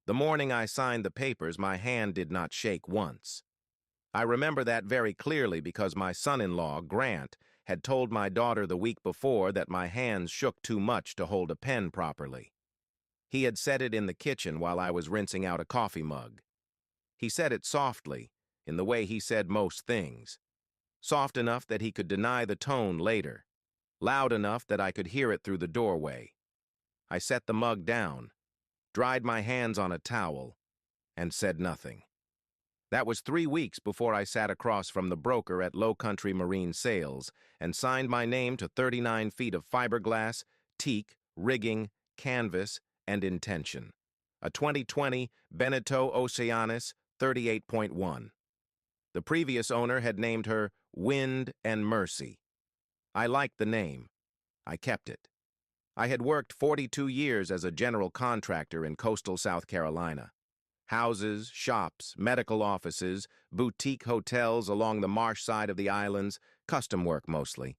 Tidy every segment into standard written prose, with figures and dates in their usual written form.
The morning I signed the papers, my hand did not shake once. I remember that very clearly because my son-in-law, Grant, had told my daughter the week before that my hands shook too much to hold a pen properly. He had said it in the kitchen while I was rinsing out a coffee mug. He said it softly, in the way he said most things. Soft enough that he could deny the tone later. Loud enough that I could hear it through the doorway. I set the mug down, dried my hands on a towel, and said nothing. That was 3 weeks before I sat across from the broker at Low Country Marine Sales and signed my name to 39 feet of fiberglass, teak, rigging, canvas, and intention. A 2020 Beneteau Oceanus 38.1. The previous owner had named her Wind and Mercy. I liked the name. I kept it. I had worked 42 years as a general contractor in coastal South Carolina. Houses, shops, medical offices, boutique hotels along the marsh side of the islands, custom work mostly.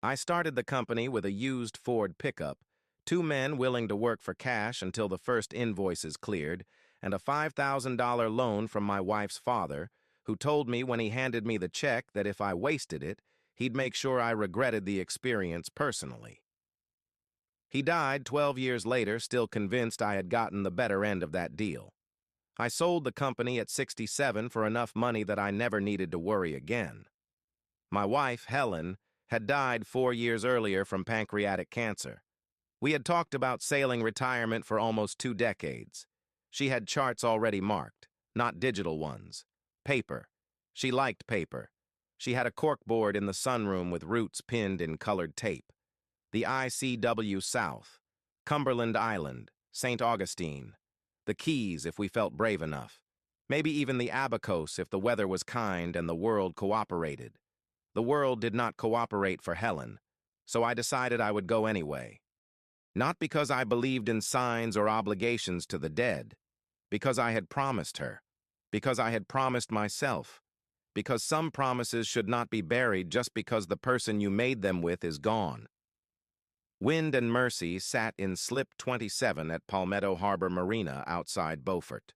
I started the company with a used Ford pickup, 2 men willing to work for cash until the first invoices cleared, and a $5,000 loan from my wife's father, who told me when he handed me the check that if I wasted it, he'd make sure I regretted the experience personally. He died 12 years later, still convinced I had gotten the better end of that deal. I sold the company at 67 for enough money that I never needed to worry again. My wife, Helen, had died 4 years earlier from pancreatic cancer. We had talked about sailing retirement for almost 2 decades. She had charts already marked, not digital ones. Paper. She liked paper. She had a corkboard in the sunroom with roots pinned in colored tape. The ICW South, Cumberland Island, St. Augustine, the Keys if we felt brave enough, maybe even the Abacos if the weather was kind and the world cooperated. The world did not cooperate for Helen, so I decided I would go anyway. Not because I believed in signs or obligations to the dead, because I had promised her, because I had promised myself, because some promises should not be buried just because the person you made them with is gone. Wind and Mercy sat in Slip 27 at Palmetto Harbor Marina outside Beaufort.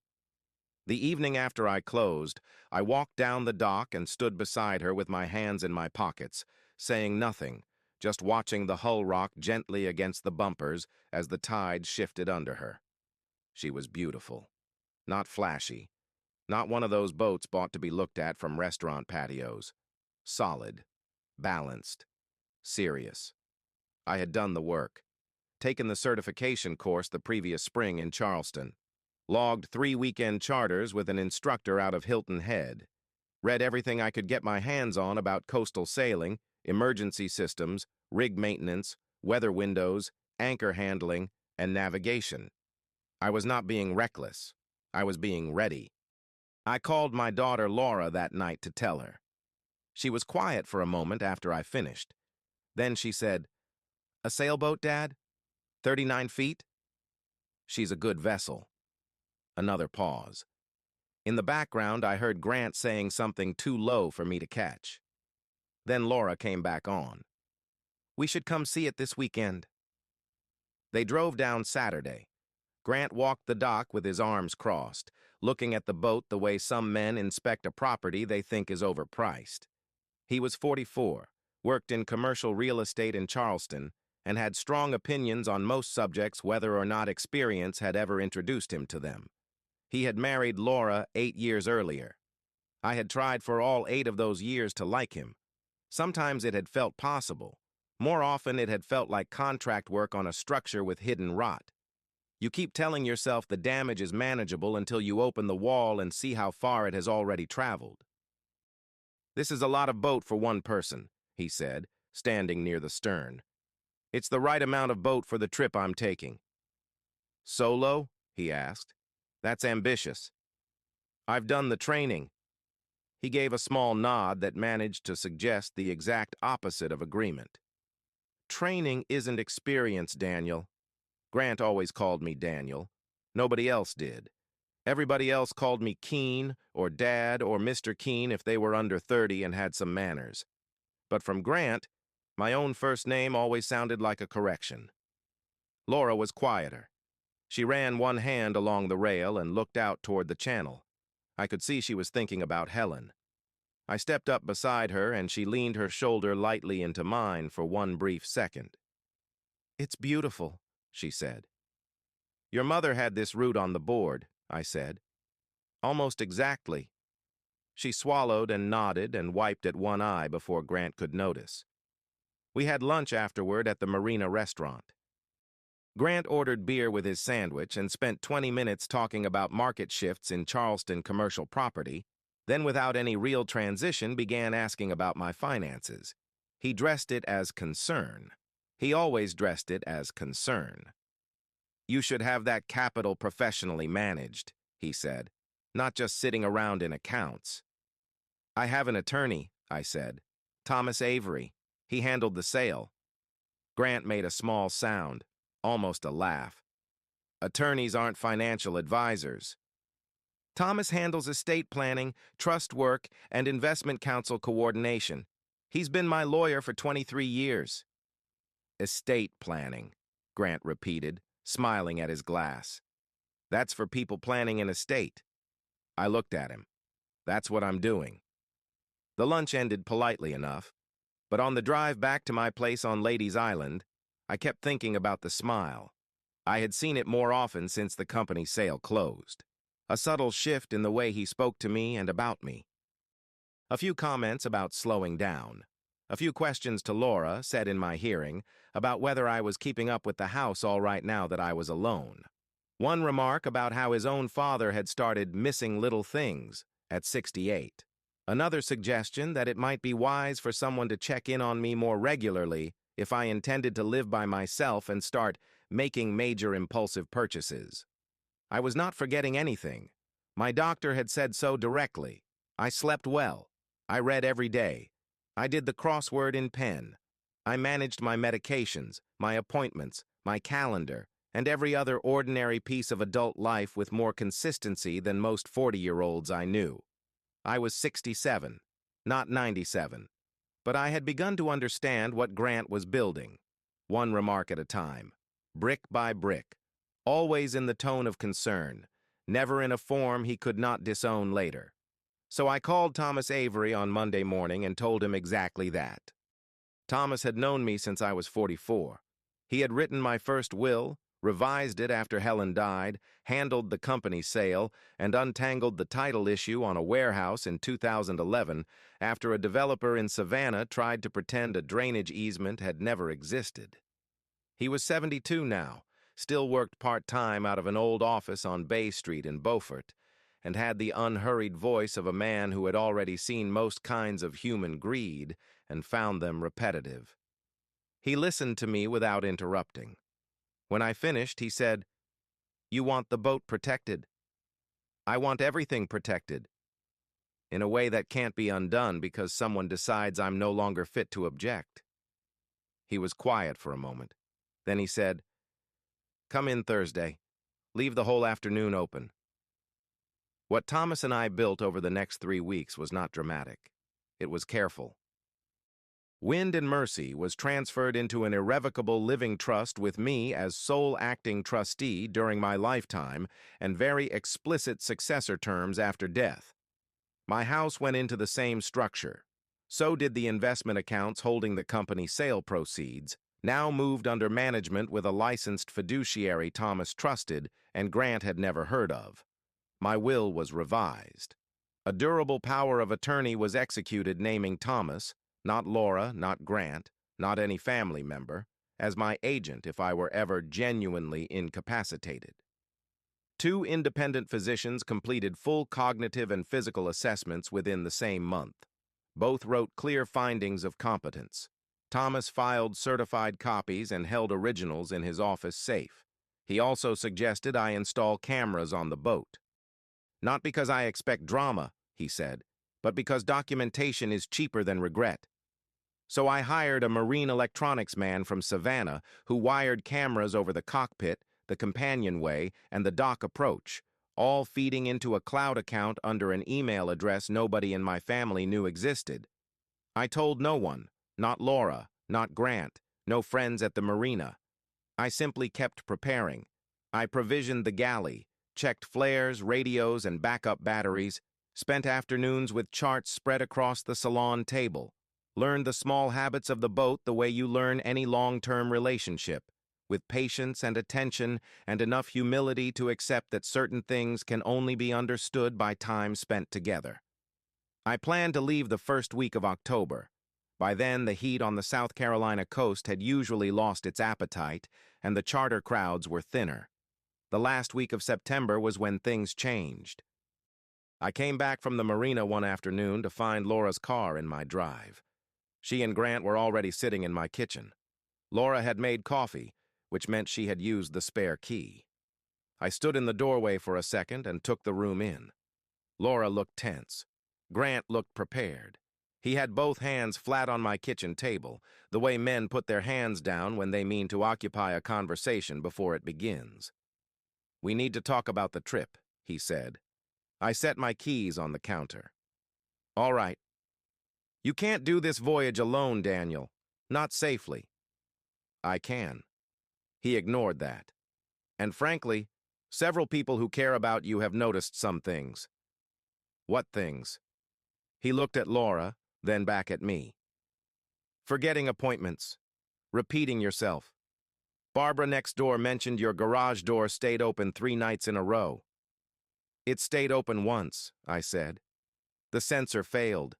The evening after I closed, I walked down the dock and stood beside her with my hands in my pockets, saying nothing, just watching the hull rock gently against the bumpers as the tide shifted under her. She was beautiful. Not flashy. Not one of those boats bought to be looked at from restaurant patios. Solid. Balanced. Serious. I had done the work. Taken the certification course the previous spring in Charleston. Logged 3 weekend charters with an instructor out of Hilton Head. Read everything I could get my hands on about coastal sailing, emergency systems, rig maintenance, weather windows, anchor handling, and navigation. I was not being reckless. I was being ready. I called my daughter Laura that night to tell her. She was quiet for a moment after I finished. Then she said, "A sailboat, Dad? 39 feet? She's a good vessel." Another pause. In the background, I heard Grant saying something too low for me to catch. Then Laura came back on. "We should come see it this weekend." They drove down Saturday. Grant walked the dock with his arms crossed, looking at the boat the way some men inspect a property they think is overpriced. He was 44, worked in commercial real estate in Charleston, and had strong opinions on most subjects whether or not experience had ever introduced him to them. He had married Laura 8 years earlier. I had tried for all 8 of those years to like him. Sometimes it had felt possible. More often it had felt like contract work on a structure with hidden rot. You keep telling yourself the damage is manageable until you open the wall and see how far it has already traveled. "This is a lot of boat for one person," he said, standing near the stern. "It's the right amount of boat for the trip I'm taking." "Solo?" he asked. "That's ambitious." "I've done the training." He gave a small nod that managed to suggest the exact opposite of agreement. "Training isn't experience, Daniel." Grant always called me Daniel. Nobody else did. Everybody else called me Keen or Dad or Mr. Keen if they were under 30 and had some manners. But from Grant, my own first name always sounded like a correction. Laura was quieter. She ran one hand along the rail and looked out toward the channel. I could see she was thinking about Helen. I stepped up beside her and she leaned her shoulder lightly into mine for one brief second. "It's beautiful," she said. "Your mother had this route on the board," I said. "Almost exactly." She swallowed and nodded and wiped at one eye before Grant could notice. We had lunch afterward at the Marina restaurant. Grant ordered beer with his sandwich and spent 20 minutes talking about market shifts in Charleston commercial property, then without any real transition began asking about my finances. He dressed it as concern. He always dressed it as concern. "You should have that capital professionally managed," he said, "not just sitting around in accounts." "I have an attorney," I said. "Thomas Avery. He handled the sale." Grant made a small sound, almost a laugh. "Attorneys aren't financial advisors." "Thomas handles estate planning, trust work, and investment counsel coordination. He's been my lawyer for 23 years. "Estate planning," Grant repeated, smiling at his glass. "That's for people planning an estate." I looked at him. "That's what I'm doing." The lunch ended politely enough, but on the drive back to my place on Ladies Island, I kept thinking about the smile. I had seen it more often since the company sale closed. A subtle shift in the way he spoke to me and about me. A few comments about slowing down. A few questions to Laura, said in my hearing, about whether I was keeping up with the house all right now that I was alone. One remark about how his own father had started missing little things at 68. Another suggestion that it might be wise for someone to check in on me more regularly if I intended to live by myself and start making major impulsive purchases. I was not forgetting anything. My doctor had said so directly. I slept well. I read every day. I did the crossword in pen. I managed my medications, my appointments, my calendar, and every other ordinary piece of adult life with more consistency than most 40-year-olds I knew. I was 67, not 97, but I had begun to understand what Grant was building, one remark at a time, brick by brick, always in the tone of concern, never in a form he could not disown later. So I called Thomas Avery on Monday morning and told him exactly that. Thomas had known me since I was 44. He had written my first will, revised it after Helen died, handled the company sale, and untangled the title issue on a warehouse in 2011 after a developer in Savannah tried to pretend a drainage easement had never existed. He was 72 now, still worked part-time out of an old office on Bay Street in Beaufort, and had the unhurried voice of a man who had already seen most kinds of human greed and found them repetitive. He listened to me without interrupting. When I finished, he said, "You want the boat protected. I want everything protected. In a way that can't be undone because someone decides I'm no longer fit to object." He was quiet for a moment. Then he said, "Come in Thursday. Leave the whole afternoon open." What Thomas and I built over the next 3 weeks was not dramatic. It was careful. Wind and Mercy was transferred into an irrevocable living trust with me as sole acting trustee during my lifetime and very explicit successor terms after death. My house went into the same structure. So did the investment accounts holding the company sale proceeds, now moved under management with a licensed fiduciary Thomas trusted and Grant had never heard of. My will was revised. A durable power of attorney was executed naming Thomas, not Laura, not Grant, not any family member, as my agent if I were ever genuinely incapacitated. 2 independent physicians completed full cognitive and physical assessments within the same month. Both wrote clear findings of competence. Thomas filed certified copies and held originals in his office safe. He also suggested I install cameras on the boat. "Not because I expect drama," he said, "but because documentation is cheaper than regret." So I hired a marine electronics man from Savannah who wired cameras over the cockpit, the companionway, and the dock approach, all feeding into a cloud account under an email address nobody in my family knew existed. I told no one, not Laura, not Grant, no friends at the marina. I simply kept preparing. I provisioned the galley, checked flares, radios, and backup batteries, spent afternoons with charts spread across the salon table, learned the small habits of the boat the way you learn any long-term relationship, with patience and attention and enough humility to accept that certain things can only be understood by time spent together. I planned to leave the first week of October. By then, the heat on the South Carolina coast had usually lost its appetite, and the charter crowds were thinner. The last week of September was when things changed. I came back from the marina one afternoon to find Laura's car in my drive. She and Grant were already sitting in my kitchen. Laura had made coffee, which meant she had used the spare key. I stood in the doorway for a second and took the room in. Laura looked tense. Grant looked prepared. He had both hands flat on my kitchen table, the way men put their hands down when they mean to occupy a conversation before it begins. "We need to talk about the trip," he said. I set my keys on the counter. "All right. You can't do this voyage alone, Daniel. Not safely." "I can." He ignored that. "And frankly, several people who care about you have noticed some things." "What things?" He looked at Laura, then back at me. "Forgetting appointments. Repeating yourself. Barbara next door mentioned your garage door stayed open 3 nights in a row." "It stayed open once," I said. "The sensor failed.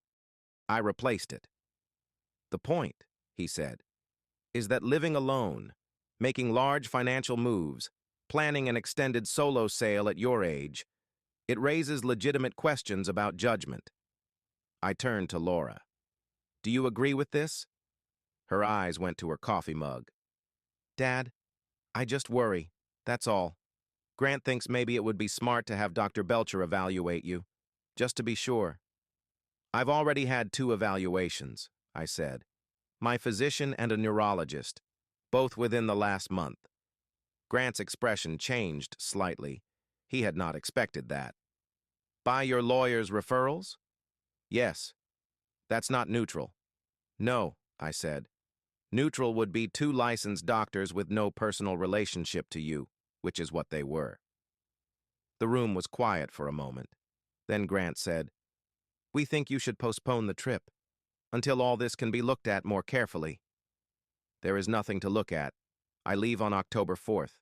I replaced it." "The point," he said, "is that living alone, making large financial moves, planning an extended solo sail at your age, it raises legitimate questions about judgment." I turned to Laura. "Do you agree with this?" Her eyes went to her coffee mug. "Dad, I just worry, that's all. Grant thinks maybe it would be smart to have Dr. Belcher evaluate you, just to be sure." "I've already had 2 evaluations," I said. "My physician and a neurologist, both within the last month." Grant's expression changed slightly. He had not expected that. "By your lawyer's referrals?" "Yes." "That's not neutral." "No," I said. "Neutral would be 2 licensed doctors with no personal relationship to you, which is what they were." The room was quiet for a moment. Then Grant said, "We think you should postpone the trip until all this can be looked at more carefully." "There is nothing to look at. I leave on October 4th.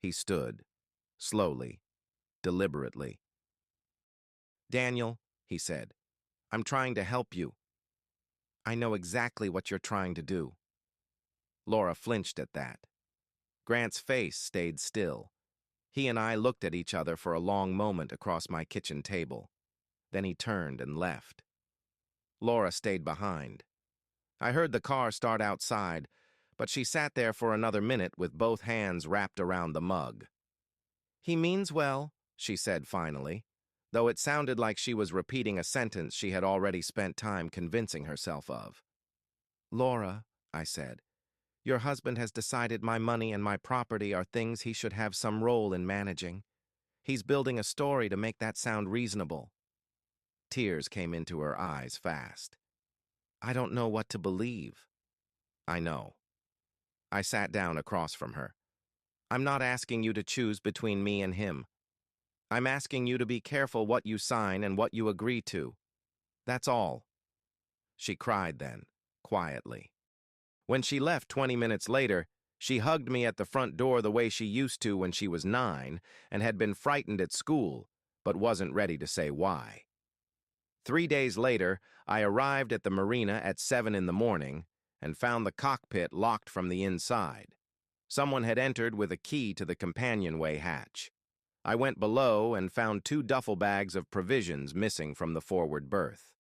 He stood, slowly, deliberately. "Daniel," he said, "I'm trying to help you. I know exactly what you're trying to do." Laura flinched at that. Grant's face stayed still. He and I looked at each other for a long moment across my kitchen table. Then he turned and left. Laura stayed behind. I heard the car start outside, but she sat there for another minute with both hands wrapped around the mug. "He means well," she said finally, though it sounded like she was repeating a sentence she had already spent time convincing herself of. "Laura," I said, "your husband has decided my money and my property are things he should have some role in managing. He's building a story to make that sound reasonable." Tears came into her eyes fast. "I don't know what to believe." "I know." I sat down across from her. "I'm not asking you to choose between me and him. I'm asking you to be careful what you sign and what you agree to. That's all." She cried then, quietly. When she left 20 minutes later, she hugged me at the front door the way she used to when she was 9 and had been frightened at school, but wasn't ready to say why. 3 days later, I arrived at the marina at 7 in the morning and found the cockpit locked from the inside. Someone had entered with a key to the companionway hatch. I went below and found 2 duffel bags of provisions missing from the forward berth.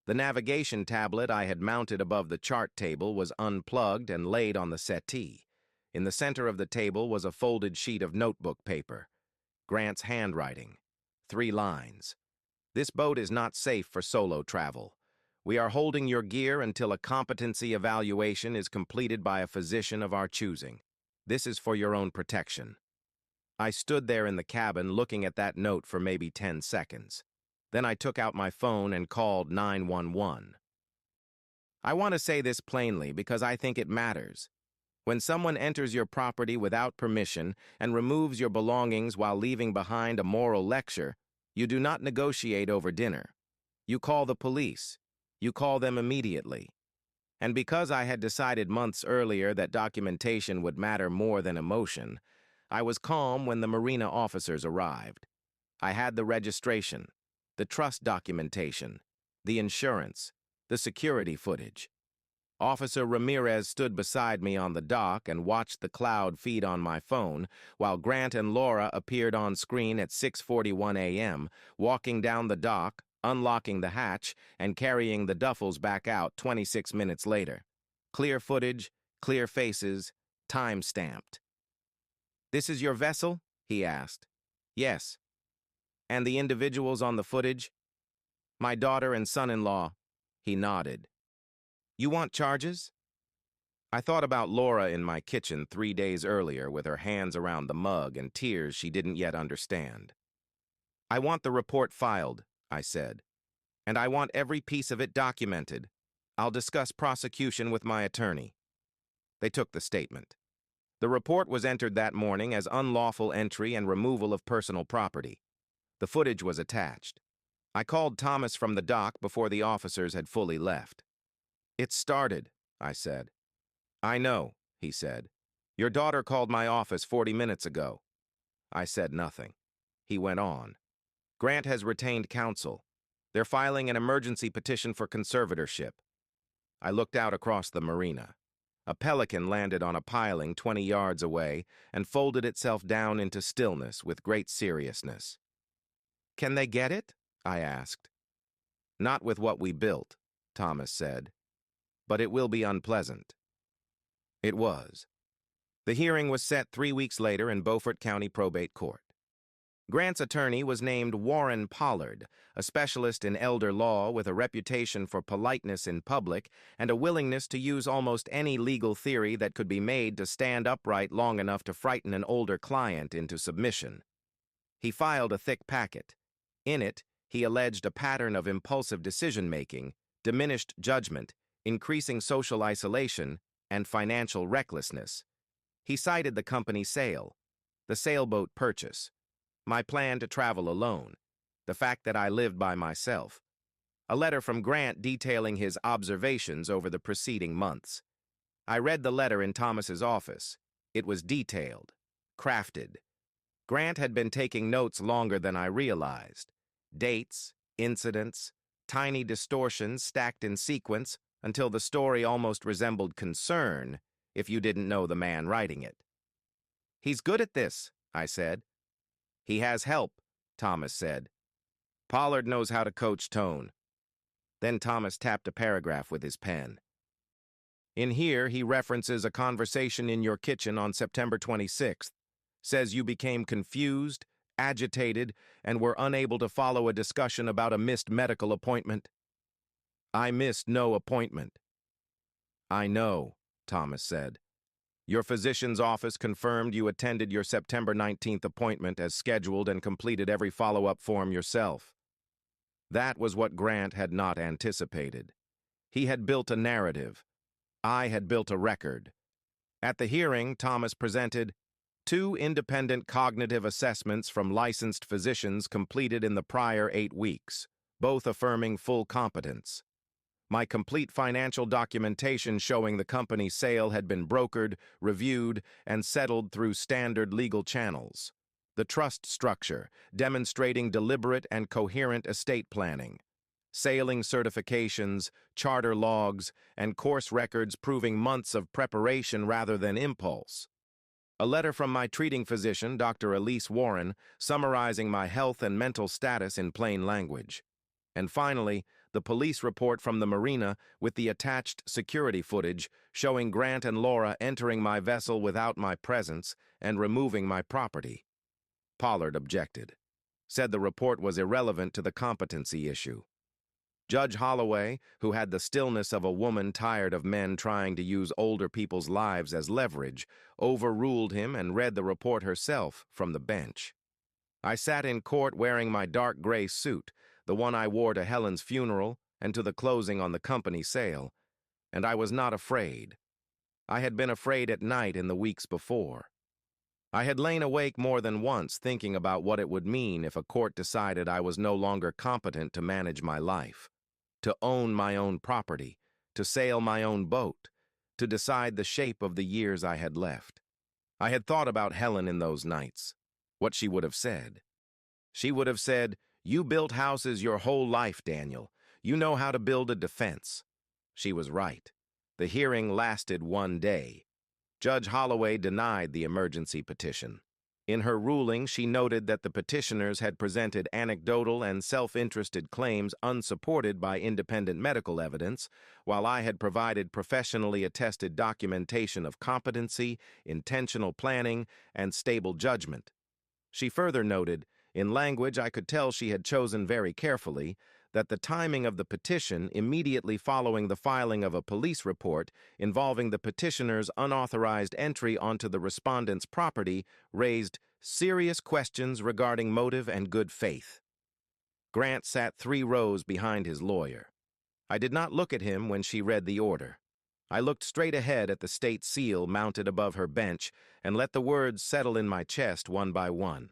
The navigation tablet I had mounted above the chart table was unplugged and laid on the settee. In the center of the table was a folded sheet of notebook paper. Grant's handwriting. 3 lines. "This boat is not safe for solo travel. We are holding your gear until a competency evaluation is completed by a physician of our choosing. This is for your own protection." I stood there in the cabin looking at that note for maybe 10 seconds. Then I took out my phone and called 911. I want to say this plainly because I think it matters. When someone enters your property without permission and removes your belongings while leaving behind a moral lecture, you do not negotiate over dinner. You call the police. You call them immediately. And because I had decided months earlier that documentation would matter more than emotion, I was calm when the marina officers arrived. I had the registration, the trust documentation, the insurance, the security footage. Officer Ramirez stood beside me on the dock and watched the cloud feed on my phone, while Grant and Laura appeared on screen at 6:41 a.m., walking down the dock, unlocking the hatch, and carrying the duffels back out 26 minutes later. Clear footage, clear faces, time-stamped. "This is your vessel?" he asked. "Yes." "And the individuals on the footage?" "My daughter and son-in-law." He nodded. "You want charges?" I thought about Laura in my kitchen 3 days earlier with her hands around the mug and tears she didn't yet understand. "I want the report filed," I said, "and I want every piece of it documented. I'll discuss prosecution with my attorney." They took the statement. The report was entered that morning as unlawful entry and removal of personal property. The footage was attached. I called Thomas from the dock before the officers had fully left. "It started," I said. "I know," he said. "Your daughter called my office 40 minutes ago." I said nothing. He went on. "Grant has retained counsel. They're filing an emergency petition for conservatorship." I looked out across the marina. A pelican landed on a piling 20 yards away and folded itself down into stillness with great seriousness. "Can they get it?" I asked. "Not with what we built," Thomas said. "But it will be unpleasant." It was. The hearing was set 3 weeks later in Beaufort County Probate Court. Grant's attorney was named Warren Pollard, a specialist in elder law with a reputation for politeness in public and a willingness to use almost any legal theory that could be made to stand upright long enough to frighten an older client into submission. He filed a thick packet. In it, he alleged a pattern of impulsive decision-making, diminished judgment, increasing social isolation, and financial recklessness. He cited the company's sale, the Sailboat purchase, my plan to travel alone, the fact that I lived by myself, a letter from Grant detailing his observations over the preceding months. I read the letter in Thomas's office. It was detailed, crafted. Grant had been taking notes longer than I realized. Dates, incidents, tiny distortions stacked in sequence until the story almost resembled concern if you didn't know the man writing it. "He's good at this," I said. "He has help," Thomas said. "Pollard knows how to coach tone." Then Thomas tapped a paragraph with his pen. "In here, he references a conversation in your kitchen on September 26th. Says you became confused, agitated, and were unable to follow a discussion about a missed medical appointment." "I missed no appointment." "I know," Thomas said. "Your physician's office confirmed you attended your September 19th appointment as scheduled and completed every follow-up form yourself." That was what Grant had not anticipated. He had built a narrative. I had built a record. At the hearing, Thomas presented 2 independent cognitive assessments from licensed physicians completed in the prior 8 weeks, both affirming full competence. My complete financial documentation showing the company's sale had been brokered, reviewed, and settled through standard legal channels. The trust structure, demonstrating deliberate and coherent estate planning. Sailing certifications, charter logs, and course records proving months of preparation rather than impulse. A letter from my treating physician, Dr. Elise Warren, summarizing my health and mental status in plain language. And finally, the police report from the marina with the attached security footage showing Grant and Laura entering my vessel without my presence and removing my property. Pollard objected, said the report was irrelevant to the competency issue. Judge Holloway, who had the stillness of a woman tired of men trying to use older people's lives as leverage, overruled him and read the report herself from the bench. I sat in court wearing my dark gray suit, the one I wore to Helen's funeral and to the closing on the company sale, and I was not afraid. I had been afraid at night in the weeks before. I had lain awake more than once thinking about what it would mean if a court decided I was no longer competent to manage my life, to own my own property, to sail my own boat, to decide the shape of the years I had left. I had thought about Helen in those nights, what she would have said. She would have said, "You built houses your whole life, Daniel. You know how to build a defense." She was right. The hearing lasted one day. Judge Holloway denied the emergency petition. In her ruling, she noted that the petitioners had presented anecdotal and self-interested claims unsupported by independent medical evidence, while I had provided professionally attested documentation of competency, intentional planning, and stable judgment. She further noted, in language I could tell she had chosen very carefully, that the timing of the petition immediately following the filing of a police report involving the petitioner's unauthorized entry onto the respondent's property raised serious questions regarding motive and good faith. Grant sat 3 rows behind his lawyer. I did not look at him when she read the order. I looked straight ahead at the state seal mounted above her bench and let the words settle in my chest one by one.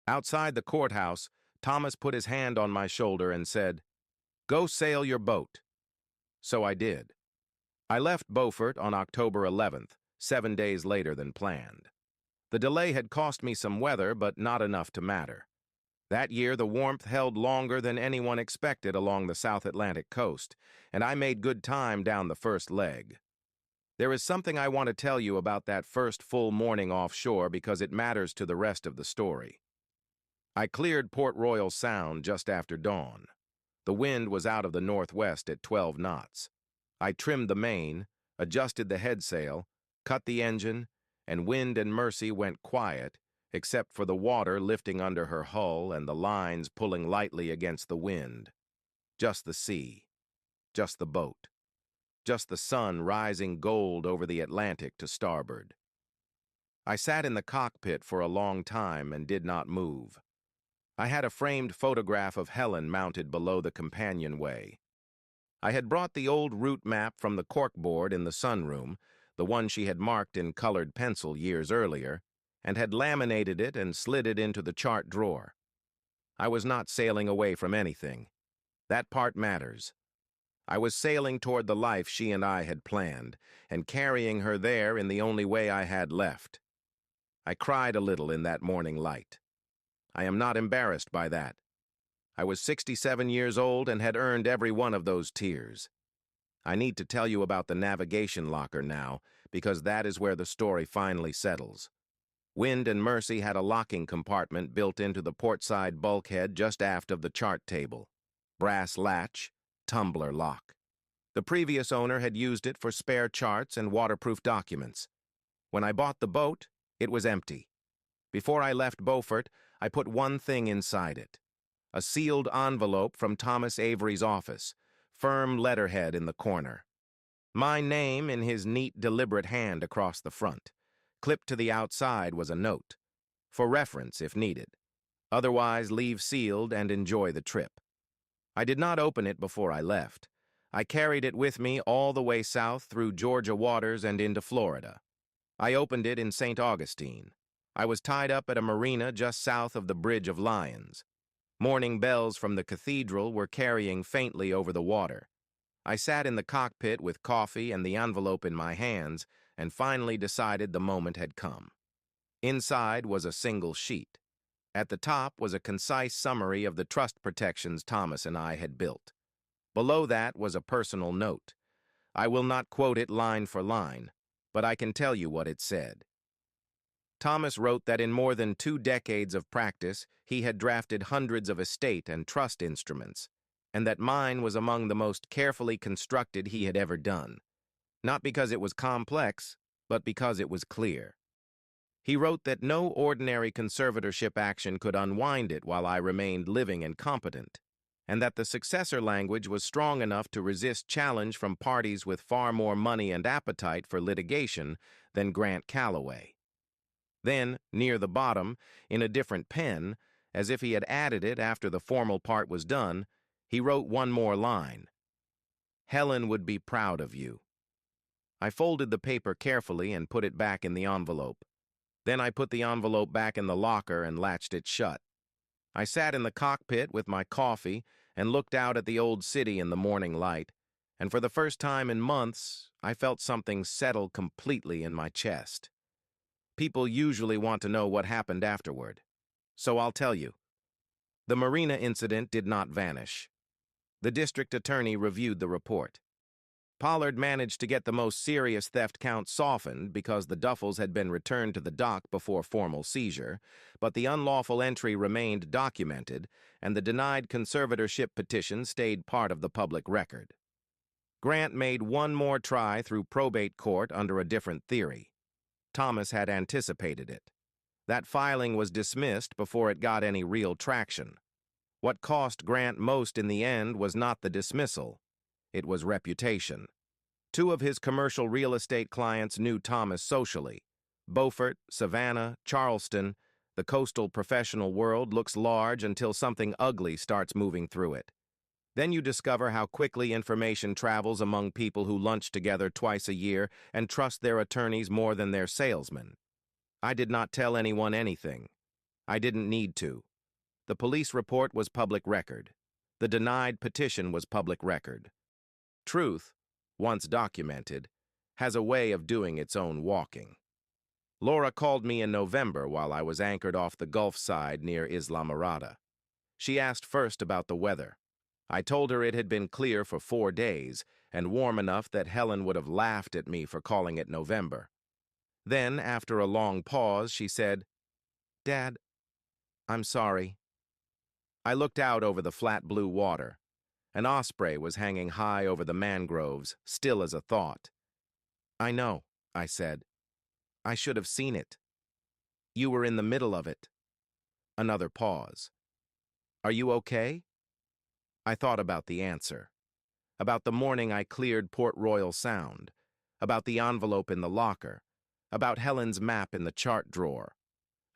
Outside the courthouse, Thomas put his hand on my shoulder and said, "Go sail your boat." So I did. I left Beaufort on October 11th, 7 days later than planned. The delay had cost me some weather, but not enough to matter. That year, the warmth held longer than anyone expected along the South Atlantic coast, and I made good time down the first leg. There is something I want to tell you about that first full morning offshore because it matters to the rest of the story. I cleared Port Royal Sound just after dawn. The wind was out of the northwest at 12 knots. I trimmed the main, adjusted the headsail, cut the engine, and Wind and Mercy went quiet, except for the water lifting under her hull and the lines pulling lightly against the wind. Just the sea. Just the boat. Just the sun rising gold over the Atlantic to starboard. I sat in the cockpit for a long time and did not move. I had a framed photograph of Helen mounted below the companionway. I had brought the old route map from the corkboard in the sunroom, the one she had marked in colored pencil years earlier, and had laminated it and slid it into the chart drawer. I was not sailing away from anything. That part matters. I was sailing toward the life she and I had planned, and carrying her there in the only way I had left. I cried a little in that morning light. I am not embarrassed by that. I was 67 years old and had earned every one of those tears. I need to tell you about the navigation locker now, because that is where the story finally settles. Wind and Mercy had a locking compartment built into the portside bulkhead just aft of the chart table. Brass latch, tumbler lock. The previous owner had used it for spare charts and waterproof documents. When I bought the boat, it was empty. Before I left Beaufort, I put one thing inside it. A sealed envelope from Thomas Avery's office, firm letterhead in the corner. My name in his neat, deliberate hand across the front. Clipped to the outside was a note. For reference if needed. Otherwise, leave sealed and enjoy the trip. I did not open it before I left. I carried it with me all the way south through Georgia waters and into Florida. I opened it in St. Augustine. I was tied up at a marina just south of the Bridge of Lions. Morning bells from the cathedral were carrying faintly over the water. I sat in the cockpit with coffee and the envelope in my hands and finally decided the moment had come. Inside was a single sheet. At the top was a concise summary of the trust protections Thomas and I had built. Below that was a personal note. I will not quote it line for line, but I can tell you what it said. Thomas wrote that in more than 2 decades of practice, he had drafted hundreds of estate and trust instruments, and that mine was among the most carefully constructed he had ever done. Not because it was complex, but because it was clear. He wrote that no ordinary conservatorship action could unwind it while I remained living and competent, and that the successor language was strong enough to resist challenge from parties with far more money and appetite for litigation than Grant Calloway. Then, near the bottom, in a different pen, as if he had added it after the formal part was done, he wrote one more line. Helen would be proud of you. I folded the paper carefully and put it back in the envelope. Then I put the envelope back in the locker and latched it shut. I sat in the cockpit with my coffee and looked out at the old city in the morning light, and for the first time in months, I felt something settle completely in my chest. People usually want to know what happened afterward, so I'll tell you. The marina incident did not vanish. The district attorney reviewed the report. Pollard managed to get the most serious theft count softened because the duffels had been returned to the dock before formal seizure, but the unlawful entry remained documented, and the denied conservatorship petition stayed part of the public record. Grant made one more try through probate court under a different theory. Thomas had anticipated it. That filing was dismissed before it got any real traction. What cost Grant most in the end was not the dismissal. It was reputation. Two of his commercial real estate clients knew Thomas socially. Beaufort, Savannah, Charleston, the coastal professional world looks large until something ugly starts moving through it. Then you discover how quickly information travels among people who lunch together twice a year and trust their attorneys more than their salesmen. I did not tell anyone anything. I didn't need to. The police report was public record. The denied petition was public record. Truth, once documented, has a way of doing its own walking. Laura called me in November while I was anchored off the Gulf side near Isla Mirada. She asked first about the weather. I told her it had been clear for 4 days and warm enough that Helen would have laughed at me for calling it November. Then, after a long pause, she said, "Dad, I'm sorry." I looked out over the flat blue water. An osprey was hanging high over the mangroves, still as a thought. "I know," I said. "I should have seen it. You were in the middle of it." Another pause. "Are you okay?" I thought about the answer. About the morning I cleared Port Royal Sound. About the envelope in the locker. About Helen's map in the chart drawer.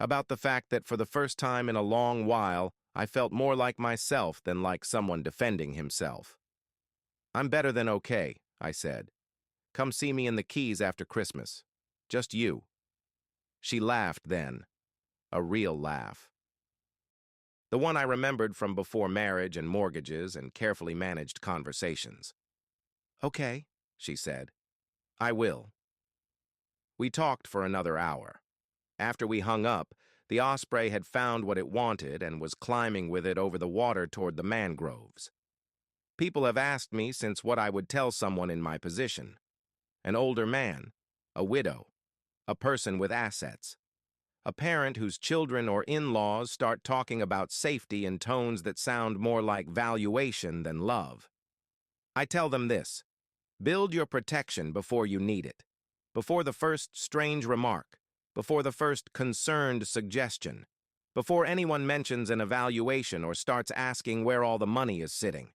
About the fact that for the first time in a long while, I felt more like myself than like someone defending himself. "I'm better than okay," I said. "Come see me in the Keys after Christmas. Just you." She laughed then. A real laugh. The one I remembered from before marriage and mortgages and carefully managed conversations. "Okay," she said. "I will." We talked for another hour. After we hung up, the osprey had found what it wanted and was climbing with it over the water toward the mangroves. People have asked me since what I would tell someone in my position. An older man, a widow, a person with assets, a parent whose children or in-laws start talking about safety in tones that sound more like valuation than love. I tell them this: build your protection before you need it, before the first strange remark, before the first concerned suggestion, before anyone mentions an evaluation or starts asking where all the money is sitting.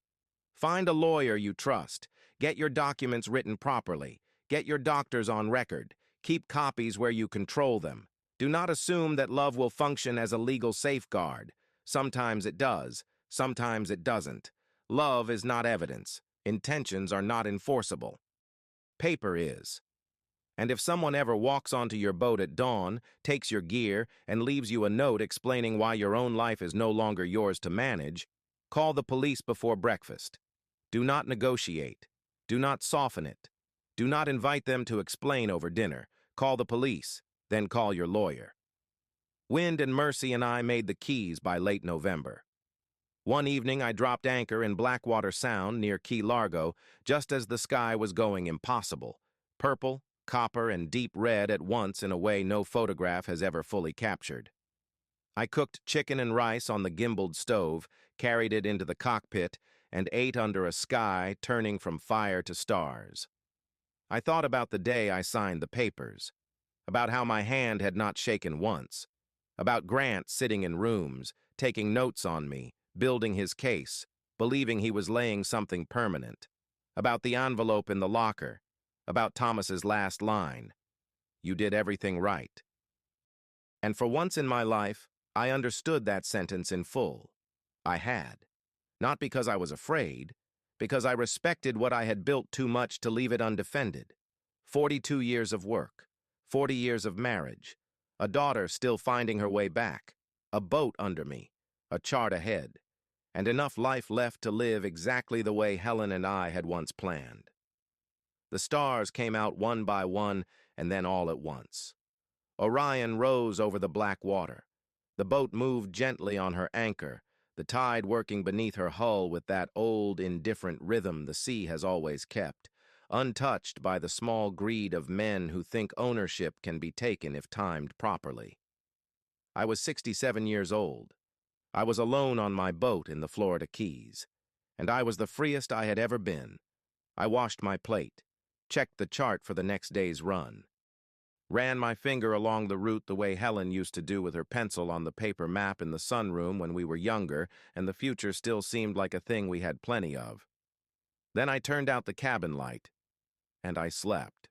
Find a lawyer you trust. Get your documents written properly. Get your doctors on record. Keep copies where you control them. Do not assume that love will function as a legal safeguard. Sometimes it does. Sometimes it doesn't. Love is not evidence. Intentions are not enforceable. Paper is. And if someone ever walks onto your boat at dawn, takes your gear, and leaves you a note explaining why your own life is no longer yours to manage, call the police before breakfast. Do not negotiate. Do not soften it. Do not invite them to explain over dinner. Call the police, then call your lawyer. Wind and Mercy and I made the Keys by late November. One evening I dropped anchor in Blackwater Sound near Key Largo just as the sky was going impossible, purple, copper, and deep red at once in a way no photograph has ever fully captured. I cooked chicken and rice on the gimbaled stove, carried it into the cockpit, and ate under a sky turning from fire to stars. I thought about the day I signed the papers, about how my hand had not shaken once, about Grant sitting in rooms, taking notes on me, building his case, believing he was laying something permanent, about the envelope in the locker, about Thomas's last line, "You did everything right." And for once in my life, I understood that sentence in full. I had. Not because I was afraid, because I respected what I had built too much to leave it undefended. 42 years of work, 40 years of marriage, a daughter still finding her way back, a boat under me, a chart ahead, and enough life left to live exactly the way Helen and I had once planned. The stars came out one by one and then all at once. Orion rose over the black water. The boat moved gently on her anchor, the tide working beneath her hull with that old, indifferent rhythm the sea has always kept, untouched by the small greed of men who think ownership can be taken if timed properly. I was 67 years old. I was alone on my boat in the Florida Keys, and I was the freest I had ever been. I washed my plate, checked the chart for the next day's run, ran my finger along the route the way Helen used to do with her pencil on the paper map in the sunroom when we were younger and the future still seemed like a thing we had plenty of. Then I turned out the cabin light, and I slept.